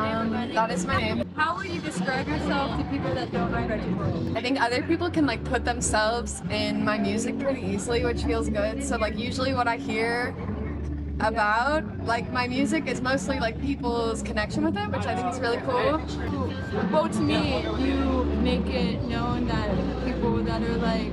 That is my name. How would you describe yourself to people that don't know Reggie Pearl? I think other people can like put themselves in my music pretty easily, which feels good. So like usually what I hear about like my music is mostly like people's connection with it, which I think is really cool. Well, to me, you make it known that people that are like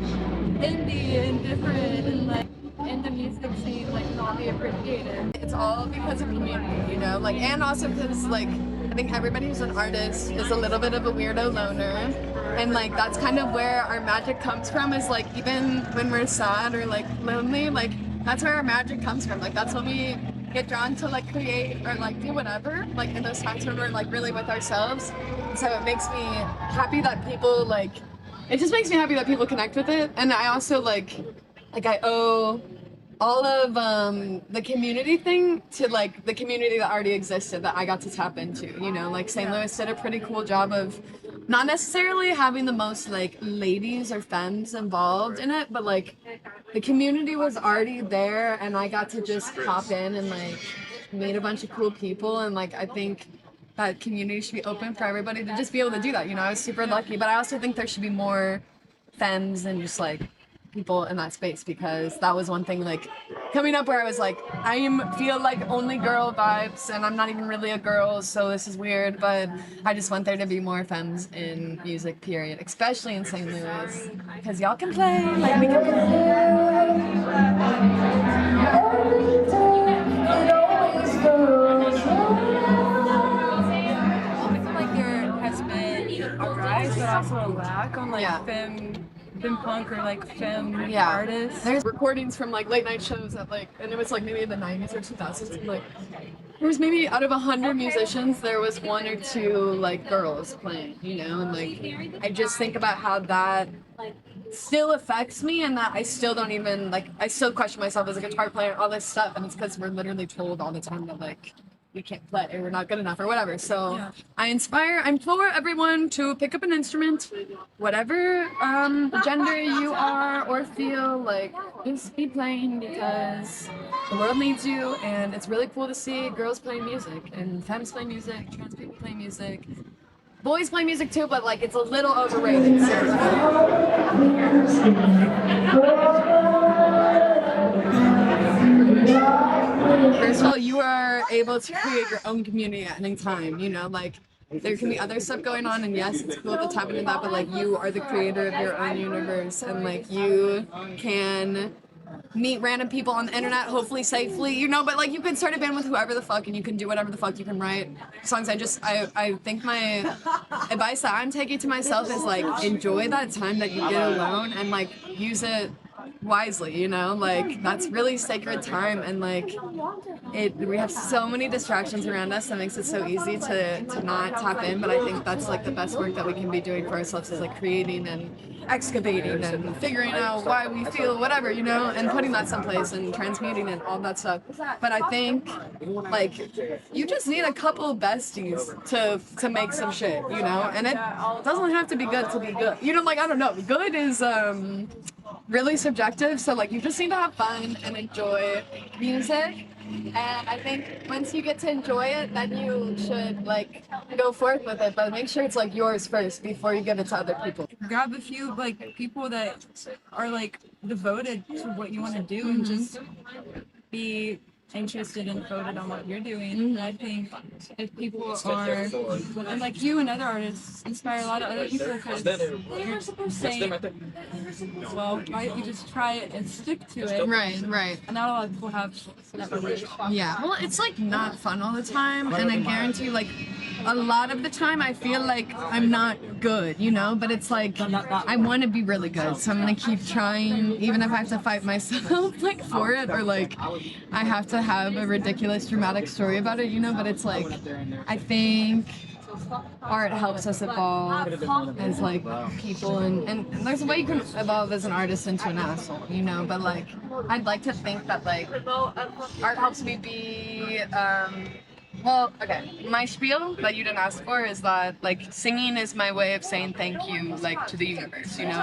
indie and different and like in the music scene like not be appreciated. It's all because of community, you know, like, and also because like I think everybody who's an artist is a little bit of a weirdo loner, and like that's kind of where our magic comes from. Is like even when we're sad or like lonely, like that's where our magic comes from. Like that's when we get drawn to like create or like do whatever, like in those times when we're like really with ourselves. So it makes me happy that people like, it just makes me happy that people connect with it. And I also like I owe all of the community thing to like the community that already existed that I got to tap into, you know, like St. Louis did a pretty cool job of not necessarily having the most like ladies or femmes involved in it, but like the community was already there and I got to just pop in and like meet a bunch of cool people. And like I think that community should be open for everybody to just be able to do that, you know. I was super lucky, but I also think there should be more femmes and just like people in that space, because that was one thing like coming up where I was like feel like only girl vibes and I'm not even really a girl, so this is weird. But I just want there to be more femmes in music, period, especially in St. Louis, because y'all can play like we can There has been a rise, but also a lack on like femme punk or like femme artists. There's recordings from like late night shows at like, and it was like maybe in the 90s or 2000s, and like there was maybe out of 100 musicians there was 1 or 2 like girls playing, you know. And like I just think about how that still affects me, and that I still don't even like, I still question myself as a guitar player, all this stuff, and it's because we're literally told all the time that like we can't play or we're not good enough or whatever. So I implore everyone to pick up an instrument, whatever gender you are or feel, like just be playing, because the world needs you. And it's really cool to see girls playing music and femmes play music, trans people play music, boys play music too, but like it's a little overrated. First of all, you are able to create your own community at any time, you know, like there can be other stuff going on, and yes, it's cool to tap into that, but like you are the creator of your own universe, and like you can meet random people on the internet, hopefully safely, you know, but like you can start a band with whoever the fuck, and you can do whatever the fuck, you can write songs. I think my advice that I'm taking to myself is like enjoy that time that you get alone and like use it wisely, you know, like that's really sacred time. And like we have so many distractions around us that makes it so easy to not tap in, but I think that's like the best work that we can be doing for ourselves, is like creating and excavating and figuring out why we feel whatever, you know, and putting that someplace and transmuting and all that stuff. But I think like you just need a couple besties to make some shit, you know, and it doesn't have to be good to be good, you know, like I don't know, good is really subjective, so like you just need to have fun and enjoy music. And I think once you get to enjoy it, then you should like go forth with it, but make sure it's like yours first before you give it to other people. Grab a few like people that are like devoted to what you want to do, and just be interested and devoted on what you're doing. And I think if people are, and like you and other artists inspire a lot of other people, because you're saying, well, why don't you just try it and stick to it? Right. And not a lot of people have that belief. Yeah, well, it's like not fun all the time, and I guarantee like a lot of the time I feel like I'm not good, you know, but it's like I want to be really good, so I'm gonna keep trying, even if I have to fight myself like for it, or like I have to have a ridiculous dramatic story about it, you know. But it's like I think art helps us evolve as like people, and there's a way you can evolve as an artist into an asshole, you know. But like I'd like to think that like art helps me be well, okay, my spiel that you didn't ask for is that like singing is my way of saying thank you like to the universe, you know,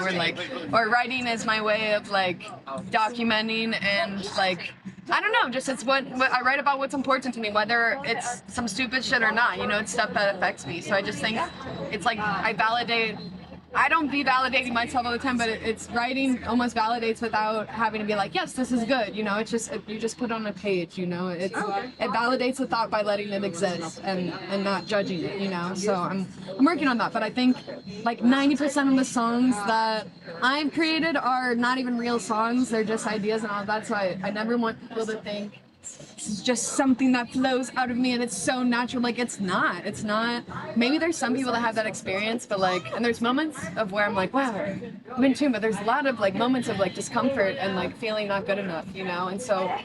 or writing is my way of like documenting and like I don't know, just it's what I write about what's important to me, whether it's some stupid shit or not, you know, it's stuff that affects me. So I just think it's like I don't be validating myself all the time, but it's writing almost validates without having to be like, yes, this is good, you know, it's just, you just put it on a page, you know, it validates the thought by letting it exist and not judging it, you know, so I'm working on that, but I think like 90% of the songs that I've created are not even real songs, they're just ideas and all that, so I never want people to think it's just something that flows out of me and it's so natural. Like it's not. Maybe there's some people that have that experience, but like, and there's moments of where I'm like, wow, I'm in tune, but there's a lot of like moments of like discomfort and like feeling not good enough, you know? And so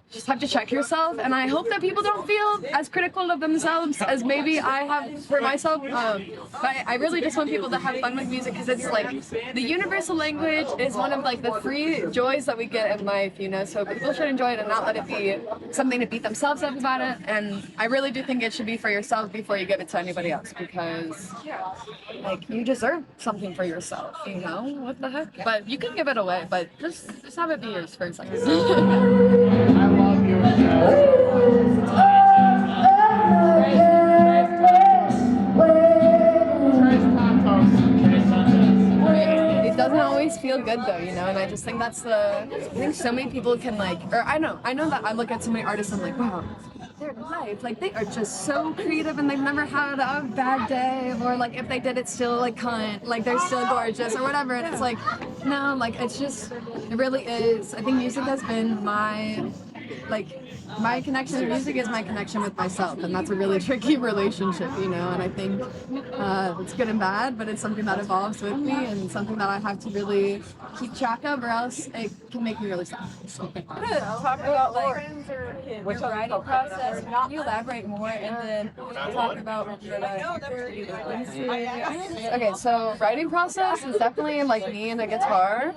just have to check yourself, and I hope that people don't feel as critical of themselves as maybe I have for myself, but I really just want people to have fun with music, because it's like the universal language is one of like the free joys that we get in life, you know, so people should enjoy it and not let it be something to beat themselves up about it, and I really do think it should be for yourself before you give it to anybody else, because like you deserve something for yourself, you know, what the heck, but you can give it away, but just have it be yours for a second. I love your It doesn't always feel good though, you know, and I just think that's I think so many people can like, or I know that I look at so many artists and I'm like, wow, their life, like they are just so creative and they've never had a bad day, or like if they did it's still like cunt, like they're still gorgeous or whatever, and it's like, no, like it's just, it really is. I think music has been my connection to music is my connection with myself, and that's a really tricky relationship, you know, and I think it's good and bad, but it's something that evolves with me and something that I have to really keep track of, or else it can make me really sad. Talk about like your writing process. Can you elaborate more and then talk about Okay, so writing process is definitely like me and a guitar,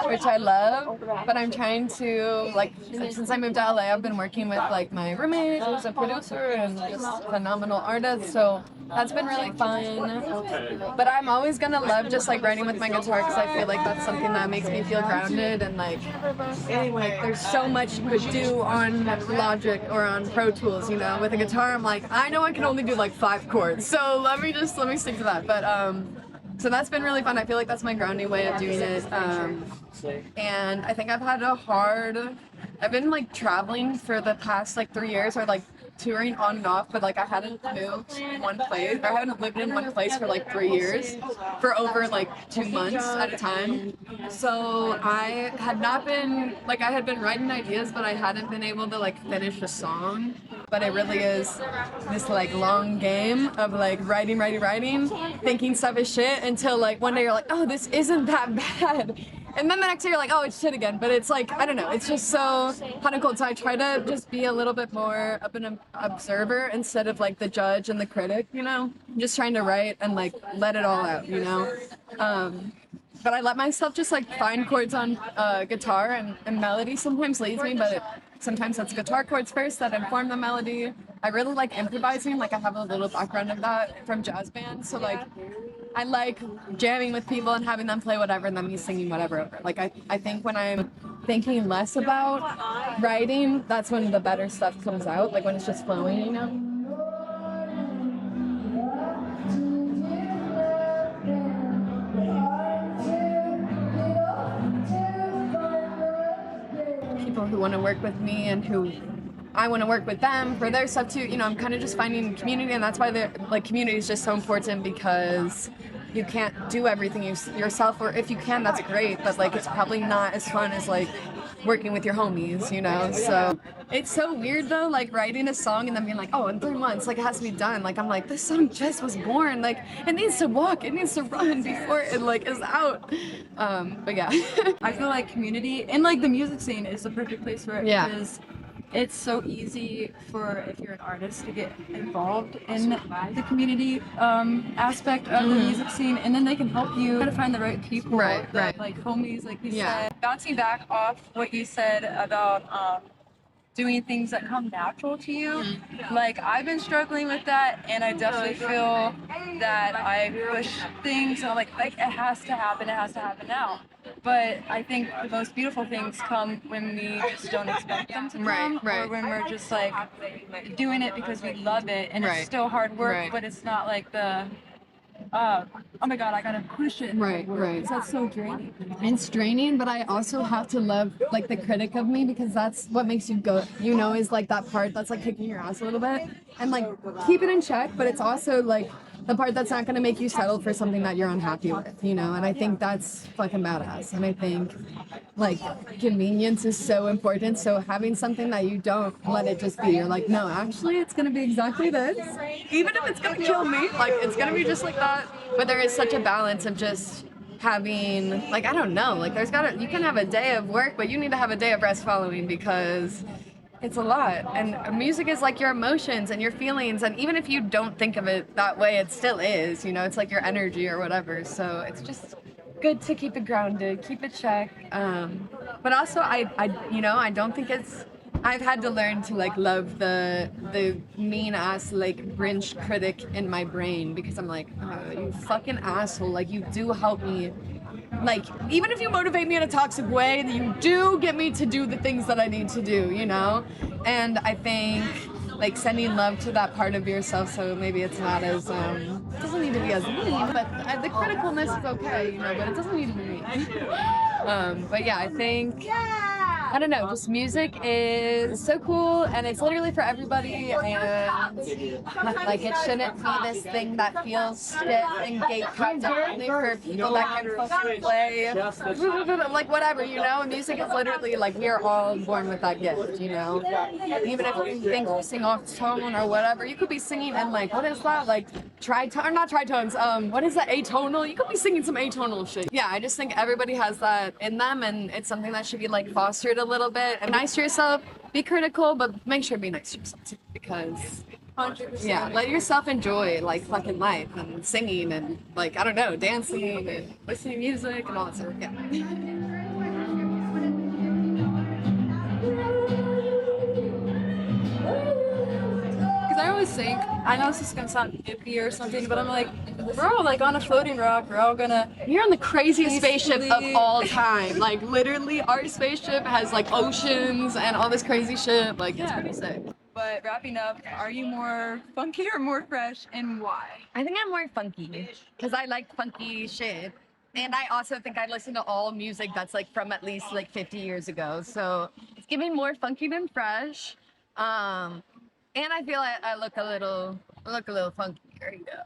which I love, but I'm trying to, like, since I moved to LA, I've been working with like my roommate who's a producer and just a phenomenal artist, so that's been really fun. But I'm always gonna love just like writing with my guitar, because I feel like that's something that makes me feel grounded, and like there's so much you could do on Logic or on Pro Tools, you know. With a guitar, I'm like, I know I can only do like 5 chords, so let me stick to that. But so that's been really fun. I feel like that's my grounding way of doing it. And I think I've been like traveling for the past like 3 years, or like touring on and off, but like I hadn't moved in one place, or I hadn't lived in one place for like 3 years, for over like 2 months at a time. So I had not been, like I had been writing ideas, but I hadn't been able to like finish a song. But it really is this like long game of like writing, thinking stuff is shit, until like one day you're like, oh, this isn't that bad. And then the next day you're like, oh, it's shit again. But it's like, I don't know, it's just so kind of cool. So I try to just be a little bit more of an observer instead of like the judge and the critic, you know? I'm just trying to write and like let it all out, you know? But I let myself just like find chords on guitar, and melody sometimes leads me, but sometimes that's guitar chords first that inform the melody. I really like improvising, like I have a little background of that from jazz bands, so like I like jamming with people and having them play whatever and then me singing whatever over. Like I think when I'm thinking less about writing, that's when the better stuff comes out, like when it's just flowing, you know? People who want to work with me and who I want to work with them for their stuff too. You know, I'm kind of just finding community, and that's why like community is just so important, because you can't do everything yourself, or if you can, that's great, but like it's probably not as fun as like working with your homies, you know? So it's so weird though, like writing a song and then being like, oh, in 3 months, like it has to be done. Like I'm like, this song just was born, like it needs to walk, it needs to run before it like is out. But yeah. I feel like community and like the music scene is the perfect place for it, because it's so easy for, if you're an artist, to get involved in the community aspect of the music scene, and then they can help you try to find the right people, like homies, like you said. Bouncing back off what you said about doing things that come natural to you, like I've been struggling with that, and I definitely feel that I push things and I'm like it has to happen now. But I think the most beautiful things come when we just don't expect them to come, or when we're just like doing it because we love it, and it's still hard work, but it's not like the oh my god, I gotta push it. Right. That's so draining. It's draining, but I also have to love like the critic of me, because that's what makes you go, you know, is like that part that's like kicking your ass a little bit, and like keep it in check, but it's also like the part that's not going to make you settle for something that you're unhappy with, you know. And I think that's fucking badass, and I think like convenience is so important. So having something that you don't let it just be, you're like, no, actually it's going to be exactly this, even if it's going to kill me, like it's going to be just like that. But there is such a balance of just having, like, I don't know, like you can have a day of work, but you need to have a day of rest following, because it's a lot. And music is like your emotions and your feelings, and even if you don't think of it that way, it still is, you know, it's like your energy or whatever. So it's just good to keep it grounded, keep it checked. But also I don't think I've had to learn to like love the mean ass like Grinch critic in my brain, because I'm like, oh, you fucking asshole, like you do help me, like even if you motivate me in a toxic way, you do get me to do the things that I need to do, you know. And I think like sending love to that part of yourself, so maybe it's not as it doesn't need to be as mean, but the criticalness is okay, you know, but it doesn't need to be mean. But yeah, I think, I don't know, just music is so cool, and it's literally for everybody, and like it shouldn't be this thing that feels stiff and gatekept only for people that can fucking play like whatever, you know. Music is literally like, we are all born with that gift, you know. Even if you think you sing off tone or whatever, you could be singing in like, what is that, like tritone, or not tritones, what is that, atonal, you could be singing some atonal shit. Yeah, I just think everybody has that in them, and it's something that should be like fostered a little bit. And nice to yourself, be critical, but make sure to be nice to yourself too, because 100%. yeah, let yourself enjoy like fucking life and singing and like, I don't know, dancing and listening to music and all that stuff. Yeah. I always think, I know this is gonna sound hippie or something, but I'm like, we're all like on a floating rock. We're all gonna. You're on the craziest spaceship of all time. Like literally, our spaceship has like oceans and all this crazy shit. Like it's pretty sick. But wrapping up, are you more funky or more fresh, and why? I think I'm more funky, because I like funky shit. And I also think I listen to all music that's like from at least like 50 years ago. So it's giving more funky than fresh. And I feel like I look a little funky. There you go.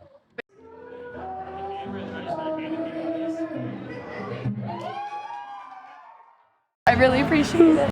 I really appreciate it.